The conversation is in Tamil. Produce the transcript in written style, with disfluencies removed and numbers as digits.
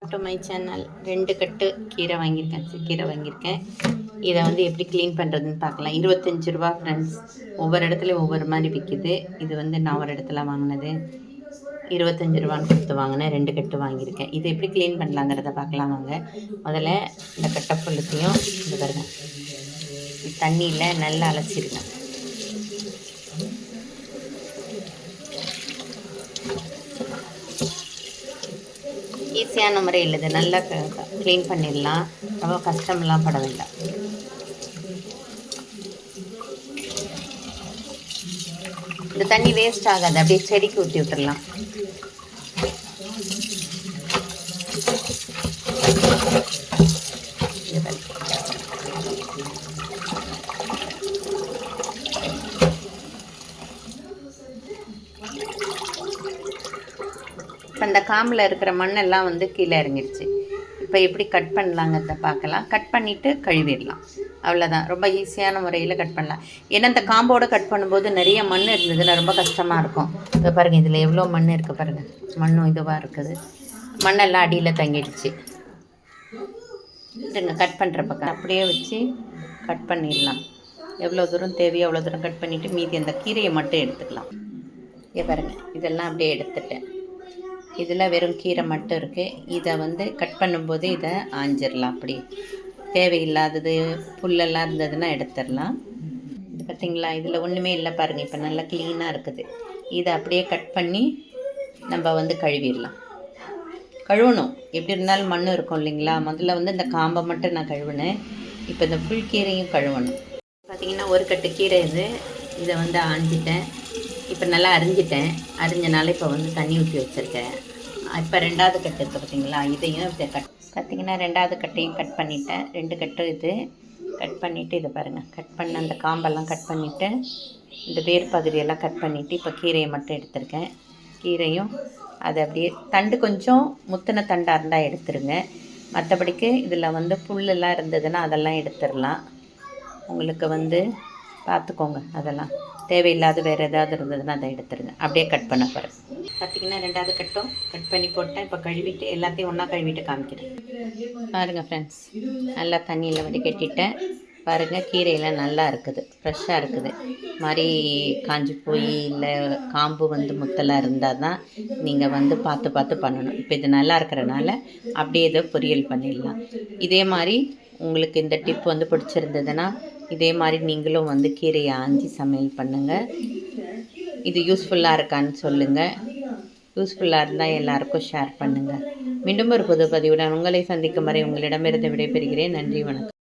டு மை சேனல் 2 கட்டு கீரை வாங்கியிருக்கேன், சிறுகீரை வாங்கியிருக்கேன். இதை வந்து எப்படி க்ளீன் பண்ணுறதுன்னு பார்க்கலாம். 25 ரூபா ஃப்ரெண்ட்ஸ். ஒவ்வொரு இடத்துலையும் ஒவ்வொரு மாதிரி விற்கிது. இது வந்து நான் ஒரு இடத்துல வாங்கினது 25 ரூபான்னு கொடுத்து வாங்கினேன். 2 கட்டு வாங்கியிருக்கேன். இதை எப்படி க்ளீன் பண்ணலாங்கிறத பார்க்கலாம் வாங்க. முதல்ல இந்த கட்டை ஃபுல்லுத்தையும் இந்த பாருங்க தண்ணியில் நல்லா அலசிடுங்க. ஈஸியான முறையில் இது நல்லா க்ளீன் பண்ணிடலாம். ரொம்ப கஷ்டமெல்லாம் பட வேண்டாம். இந்த தண்ணி வேஸ்ட் ஆகாது, அப்படியே செடிக்கு ஊற்றி விட்டுடலாம். இப்போ அந்த காம்பில் இருக்கிற மண்ணெல்லாம் வந்து கீழே இறங்கிடுச்சு. இப்போ எப்படி கட் பண்ணலாங்கிறத பார்க்கலாம். கட் பண்ணிவிட்டு கழுவிடலாம், அவ்வளோதான். ரொம்ப ஈஸியான முறையில் கட் பண்ணலாம். ஏன்னா இந்த காம்போடு கட் பண்ணும்போது நிறைய மண் இருந்ததுன்னா ரொம்ப கஷ்டமாக இருக்கும். இப்போ பாருங்கள், இதில் எவ்வளோ மண் இருக்குது பாருங்கள். மண்ணும் இதுவாக இருக்குது. மண்ணெல்லாம் அடியில் தங்கிடுச்சு. இதுங்க கட் பண்ணுற பக்கம் அப்படியே வச்சு கட் பண்ணிடலாம். எவ்வளோ தூரம் தேவையோ அவ்வளோ தூரம் கட் பண்ணிவிட்டு மீதி அந்த கீரையை மட்டும் எடுத்துக்கலாம். இங்கே பாருங்கள், இதெல்லாம் அப்படியே எடுத்துட்டேன். இதில் வெறும் கீரை மட்டும் இருக்குது. இதை வந்து கட் பண்ணும்போது இதை ஆஞ்சிடலாம். அப்படி தேவையில்லாதது புல்லெல்லாம் இருந்ததுன்னா எடுத்துடலாம். இது பார்த்திங்களா, இதில் ஒன்றுமே இல்லை பாருங்கள். இப்போ நல்லா க்ளீனாக இருக்குது. இதை அப்படியே கட் பண்ணி நம்ம வந்து கழுவிடலாம். கழுவணும், எப்படி இருந்தாலும் மண் இருக்கும் இல்லைங்களா. முதல்ல வந்து இந்த காம்பை மட்டும் நான் கழுவினேன். இப்போ இந்த ஃபுல் கீரையும் கழுவணும். பார்த்திங்கன்னா ஒரு கட்டு கீரை இது. இதை வந்து ஆஞ்சிட்டேன். இப்போ நல்லா அரிஞ்சிட்டேன். அரிஞ்சனால இப்போ வந்து தண்ணி ஊற்றி வச்சுருக்கேன். இப்போ 2வது கட்டு இருக்குது பார்த்திங்களா. இதையும் இப்போ பார்த்திங்கன்னா 2வது கட்டையும் கட் பண்ணிவிட்டேன். 2 கட்டு இது கட் பண்ணிவிட்டு இதை பாருங்கள், கட் பண்ண அந்த காம்பெல்லாம் கட் பண்ணிவிட்டு இந்த வேர் பகுதியெல்லாம் கட் பண்ணிவிட்டு இப்போ கீரையை மட்டும் எடுத்துருக்கேன். கீரையும் அதை அப்படியே தண்டு கொஞ்சம் முத்தின தண்டாக இருந்தால் எடுத்துருங்க. மற்றபடிக்கு இதில் வந்து புல்லெல்லாம் இருந்ததுன்னா அதெல்லாம் எடுத்துடலாம். உங்களுக்கு வந்து பார்த்துக்கோங்க, அதெல்லாம் தேவையில்லாத வேறு ஏதாவது இருந்ததுன்னா அதை எடுத்துருங்க. அப்படியே கட் பண்ண போகிறேன். பார்த்திங்கன்னா 2வது கட்டும் கட் பண்ணி போட்டேன். இப்போ கழுவிட்டு எல்லாத்தையும் ஒன்றா கழுவிட்டு காமிக்கிறேன். பாருங்கள் ஃப்ரெண்ட்ஸ், நல்லா தண்ணியில் வடிகட்டிட்டேன். பாருங்கள், கீரையெல்லாம் நல்லா இருக்குது, ஃப்ரெஷ்ஷாக இருக்குது. மாதிரி காஞ்சி போய் இல்லை காம்பு வந்து முத்தலாக இருந்தால் தான் நீங்கள் வந்து பார்த்து பார்த்து பண்ணணும். இப்போ இது நல்லா இருக்கிறனால அப்படியே இதை பொரியல் பண்ணிடலாம். இதே மாதிரி உங்களுக்கு இந்த டிப் வந்து பிடிச்சிருந்ததுன்னா இதே மாதிரி நீங்களும் வந்து கீரையை ஆஞ்சி சமையல் பண்ணுங்கள். இது யூஸ்ஃபுல்லாக இருக்கான்னு சொல்லுங்கள். யூஸ்ஃபுல்லாக இருந்தால் எல்லாருக்கும் ஷேர் பண்ணுங்கள். மீண்டும் ஒரு புது பதிவுடன் உங்களை சந்திக்கும் வரை உங்களிடமிருந்து விடைபெறுகிறேன். நன்றி, வணக்கம்.